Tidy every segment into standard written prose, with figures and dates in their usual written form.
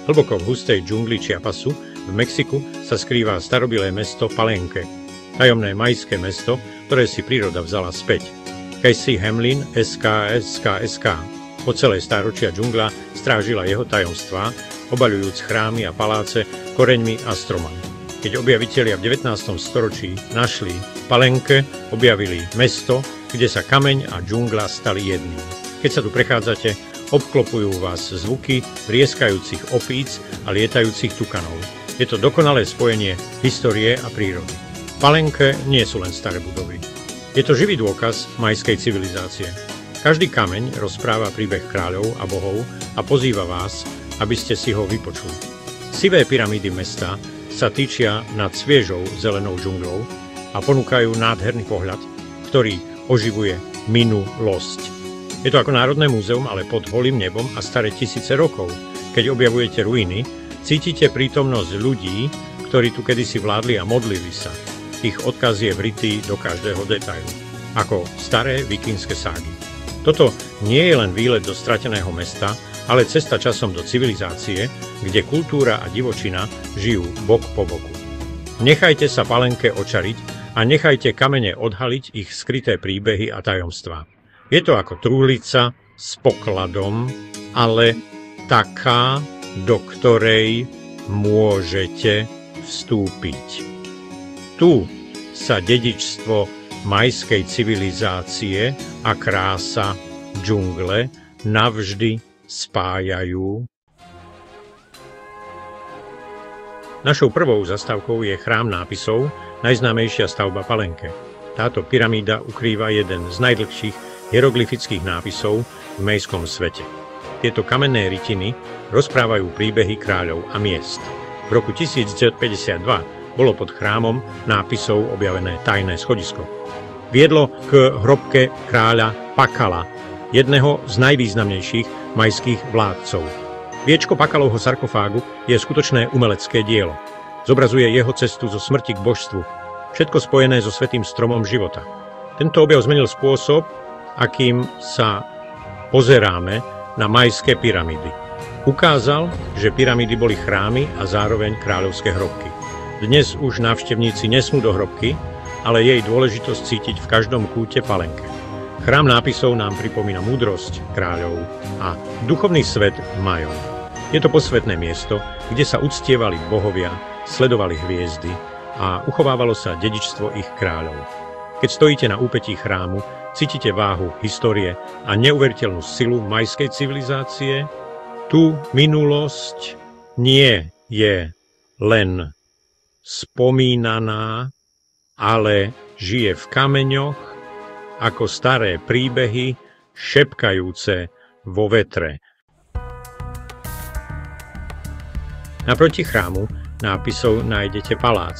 Hlboko v hustej džungli Chiapasu v Mexiku sa skrýva starobilé mesto Palenque, tajomné majské mesto, ktoré si príroda vzala späť. Casey Hamlin, SK. Po celé stáročia džungla strážila jeho tajomstvá, obaľujúc chrámy a paláce koreňmi a stromami. Keď objavitelia v 19. storočí našli Palenque, objavili mesto, kde sa kameň a džungla stali jedným. Keď sa tu prechádzate, obklopujú vás zvuky vrieskajúcich opíc a lietajúcich tukanov. Je to dokonalé spojenie histórie a prírody. Palenque nie sú len staré budovy. Je to živý dôkaz majskej civilizácie. Každý kameň rozpráva príbeh kráľov a bohov a pozýva vás, aby ste si ho vypočuli. Sivé pyramídy mesta sa týčia nad sviežou zelenou džunglou a ponúkajú nádherný pohľad, ktorý oživuje minulosť. Je to ako Národné múzeum, ale pod holým nebom a staré tisíce rokov. Keď objavujete ruiny, cítite prítomnosť ľudí, ktorí tu kedysi vládli a modlili sa. Ich odkaz je vrytý do každého detailu, ako staré vikingské ságy. Toto nie je len výlet do strateného mesta, ale cesta časom do civilizácie, kde kultúra a divočina žijú bok po boku. Nechajte sa Palenque očariť a nechajte kamene odhaliť ich skryté príbehy a tajomstvá. Je to ako trúhlica s pokladom, ale taká, do ktorej môžete vstúpiť. Tu sa dedičstvo majskej civilizácie a krása džungle navždy spájajú. Našou prvou zastávkou je chrám nápisov, najznámejšia stavba Palenque. Táto pyramída ukrýva jeden z najdlhších hieroglyfických nápisov v majskom svete. Tieto kamenné rytiny rozprávajú príbehy kráľov a miest. V roku 1952 bolo pod chrámom nápisov objavené tajné schodisko. Viedlo k hrobke kráľa Pakala, jedného z najvýznamnejších majských vládcov. Viečko Pakalovho sarkofágu je skutočné umelecké dielo. Zobrazuje jeho cestu zo smrti k božstvu, všetko spojené so svätým stromom života. Tento objav zmenil spôsob, akým sa pozeráme na majské pyramídy. Ukázal, že pyramídy boli chrámy a zároveň kráľovské hrobky. Dnes už návštevníci nesmú do hrobky, ale jej dôležitosť cítiť v každom kúte Palenque. Chrám nápisov nám pripomína múdrosť kráľov a duchovný svet Majov. Je to posvätné miesto, kde sa uctievali bohovia, sledovali hviezdy a uchovávalo sa dedičstvo ich kráľov. Keď stojíte na úpetí chrámu, cítite váhu histórie a neuveriteľnú silu majskej civilizácie. Tu minulosť nie je len spomínaná, ale žije v kameňoch ako staré príbehy šepkajúce vo vetre. Naproti chrámu nápisov nájdete palác.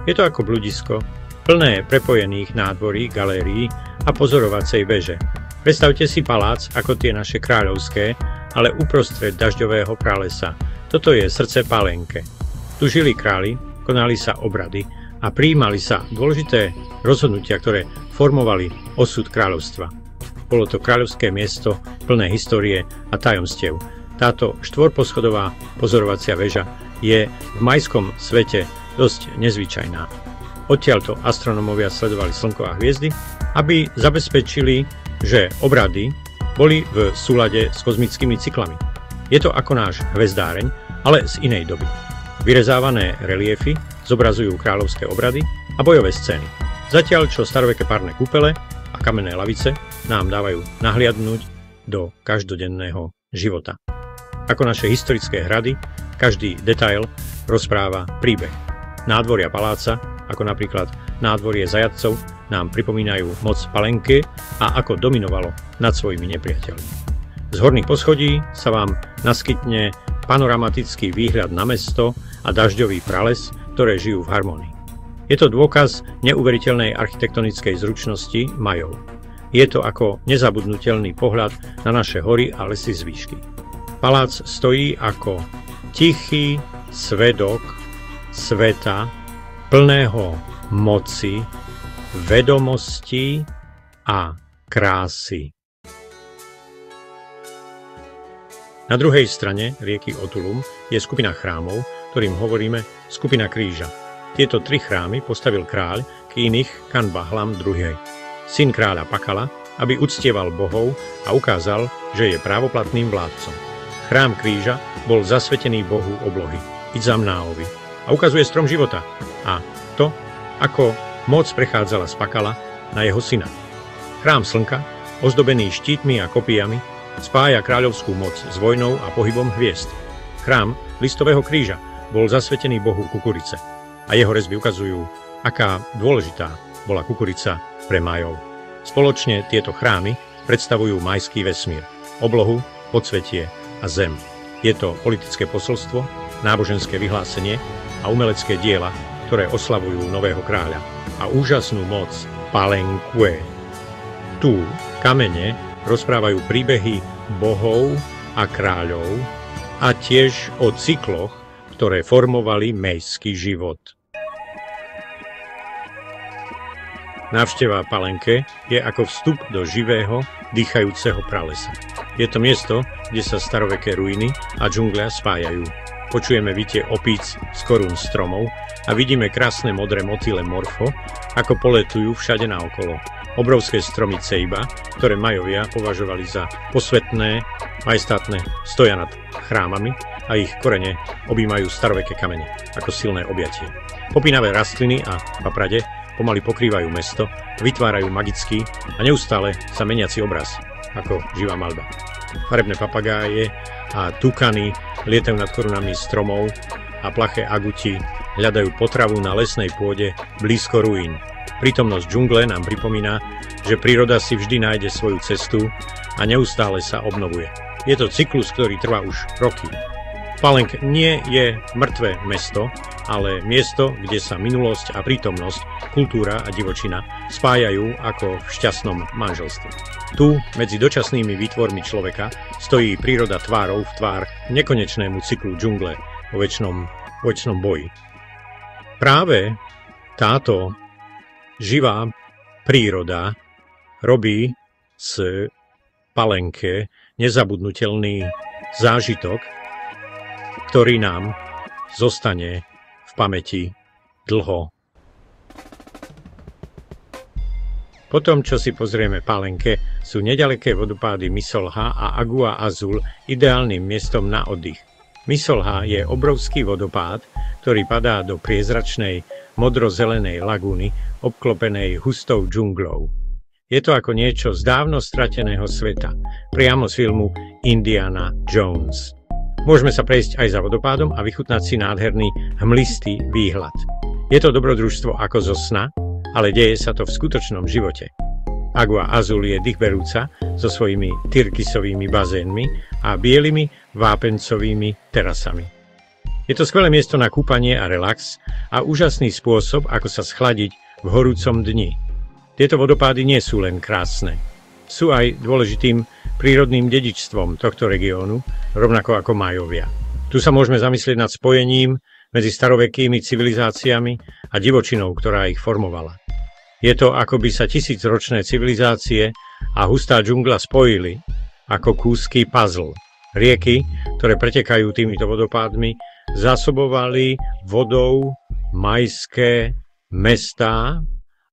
Je to ako bludisko, plné prepojených nádvorí, galérií a pozorovacej veže. Predstavte si palác ako tie naše kráľovské, ale uprostred dažďového pralesa. Toto je srdce Palenque. Tu žili králi, konali sa obrady a prijímali sa dôležité rozhodnutia, ktoré formovali osud kráľovstva. Bolo to kráľovské miesto plné histórie a tajomstiev. Táto štvorposchodová pozorovacia väža je v majskom svete dosť nezvyčajná. Odtiaľto astronómovia sledovali slnko a hviezdy, aby zabezpečili, že obrady boli v súlade s kozmickými cyklami. Je to ako náš hvezdáreň, ale z inej doby. Vyrezávané reliefy zobrazujú kráľovské obrady a bojové scény. Zatiaľ, čo staroveké párne kúpele a kamenné lavice nám dávajú nahliadnúť do každodenného života. Ako naše historické hrady, každý detail rozpráva príbeh. Nádvoria paláca, ako napríklad nádvorie zajatcov, nám pripomínajú moc Palenque a ako dominovalo nad svojimi nepriateľmi. Z horných poschodí sa vám naskytne panoramatický výhľad na mesto a dažďový prales, ktoré žijú v harmonii. Je to dôkaz neuveriteľnej architektonickej zručnosti Majov. Je to ako nezabudnutelný pohľad na naše hory a lesy z výšky. Palác stojí ako tichý svedok sveta, plného moci, vedomosti a krásy. Na druhej strane rieky Otulum je skupina chrámov, ktorým hovoríme skupina kríža. Tieto 3 chrámy postavil kráľ Kiinich Kanbahlam II, syn kráľa Pakala, aby uctieval bohov a ukázal, že je právoplatným vládcom. Chrám kríža bol zasvetený bohu oblohy, Itzamnáovi, a ukazuje strom života a to, ako moc prechádzala z Pakala na jeho syna. Chrám slnka, ozdobený štítmi a kopijami, spája kráľovskú moc s vojnou a pohybom hviezd. Chrám listového kríža bol zasvetený bohu kukurice a jeho rezby ukazujú, aká dôležitá bola kukurica pre Majov. Spoločne tieto chrámy predstavujú majský vesmír, oblohu, podsvetie a zem. Je to politické posolstvo, náboženské vyhlásenie a umelecké diela, ktoré oslavujú nového kráľa a úžasnú moc Palenque. Tu kamene rozprávajú príbehy bohov a kráľov a tiež o cykloch, ktoré formovali mestský život. Návšteva Palenque je ako vstup do živého, dýchajúceho pralesa. Je to miesto, kde sa staroveké ruiny a džungľa spájajú. Počujeme vytie opíc z korún stromov a vidíme krásne modré motýle morfo, ako poletujú všade naokolo. Obrovské stromy ceiba, ktoré Majovia považovali za posvetné, majestátne, stoja nad chrámami a ich korene objímajú staroveké kamene ako silné objatie. Popínavé rastliny a paprade pomaly pokrývajú mesto, vytvárajú magický a neustále sa meniaci obraz, ako živá maľba. Farebné papagáje a tukany lietajú nad korunami stromov a plaché aguti hľadajú potravu na lesnej pôde blízko ruín. Prítomnosť džungle nám pripomína, že príroda si vždy nájde svoju cestu a neustále sa obnovuje. Je to cyklus, ktorý trvá už roky. Palenque nie je mŕtve mesto, ale miesto, kde sa minulosť a prítomnosť, kultúra a divočina spájajú ako v šťastnom manželstve. Tu, medzi dočasnými výtvormi človeka, stojí príroda tvárou v tvár nekonečnému cyklu džungle o večnom boji. Práve táto živá príroda robí z Palenque nezabudnutelný zážitok, ktorý nám zostane v pamäti dlho. Potom, čo si pozrieme Palenque, sú nedaleké vodopády Misolha a Agua Azul ideálnym miestom na oddych. Misolha je obrovský vodopád, ktorý padá do priezračnej modro-zelenej lagúny obklopenej hustou džunglou. Je to ako niečo z dávno strateného sveta, priamo z filmu Indiana Jones. Môžeme sa prejsť aj za vodopádom a vychutnať si nádherný hmlistý výhľad. Je to dobrodružstvo ako zo sna, ale deje sa to v skutočnom živote. Agua Azul je dýchberúca so svojimi tyrkysovými bazénmi a bielými vápencovými terasami. Je to skvelé miesto na kúpanie a relax a úžasný spôsob, ako sa schladiť v horúcom dni. Tieto vodopády nie sú len krásne. Sú aj dôležitým prírodným dedičstvom tohto regiónu, rovnako ako Majovia. Tu sa môžeme zamyslieť nad spojením medzi starovekými civilizáciami a divočinou, ktorá ich formovala. Je to, ako by sa tisícročné civilizácie a hustá džungla spojili ako kúsky puzzle. Rieky, ktoré pretekajú týmito vodopádmi, zásobovali vodou majské mestá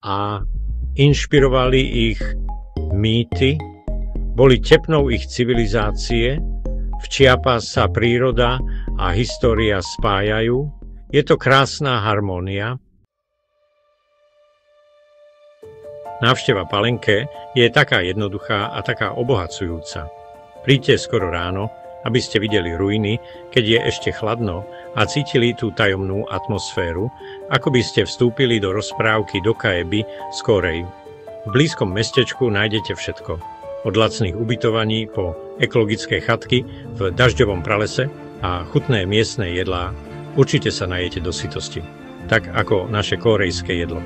a inšpirovali ich mýty, boli tepnou ich civilizácie, v Chiapas sa príroda a história spájajú. Je to krásna harmónia. Návšteva Palenque je taká jednoduchá a taká obohacujúca. Príďte skoro ráno, aby ste videli ruiny, keď je ešte chladno a cítili tú tajomnú atmosféru, ako by ste vstúpili do rozprávky do Kaeby z Kórey. V blízkom mestečku nájdete všetko. Od lacných ubytovaní po ekologické chatky v dažďovom pralese a chutné miestne jedlá. Určite sa najete do sytosti, tak ako naše kórejské jedlo.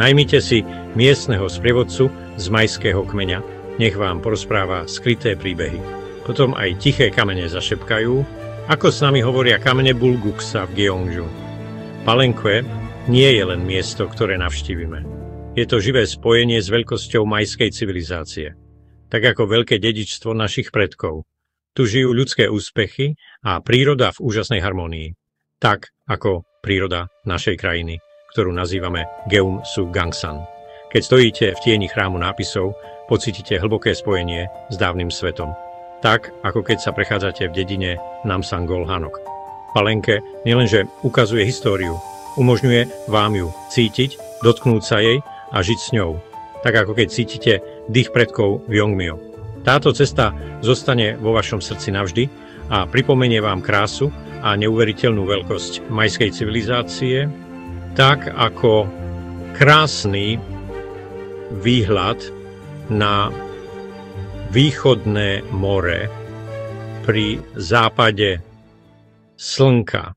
Najmite si miestneho sprievodcu z majského kmeňa, nech vám porozpráva skryté príbehy. Potom aj tiché kamene zašepkajú, ako s nami hovoria kamene Bulguksa v Gyeongju. Palenque nie je len miesto, ktoré navštívime. Je to živé spojenie s veľkosťou majskej civilizácie, tak ako veľké dedičstvo našich predkov. Tu žijú ľudské úspechy a príroda v úžasnej harmónii. Tak ako príroda našej krajiny, ktorú nazývame Geum Su Gangsan. Keď stojíte v tieni chrámu nápisov, pocítite hlboké spojenie s dávnym svetom. Tak ako keď sa prechádzate v dedine Namsangol Hanok. Palenke nielenže ukazuje históriu, umožňuje vám ju cítiť, dotknúť sa jej a žiť s ňou. Tak ako keď cítite dých predkov v Yongmyo. Táto cesta zostane vo vašom srdci navždy a pripomenie vám krásu a neuveriteľnú veľkosť majskej civilizácie, tak ako krásny výhľad na východné more pri západe slnka.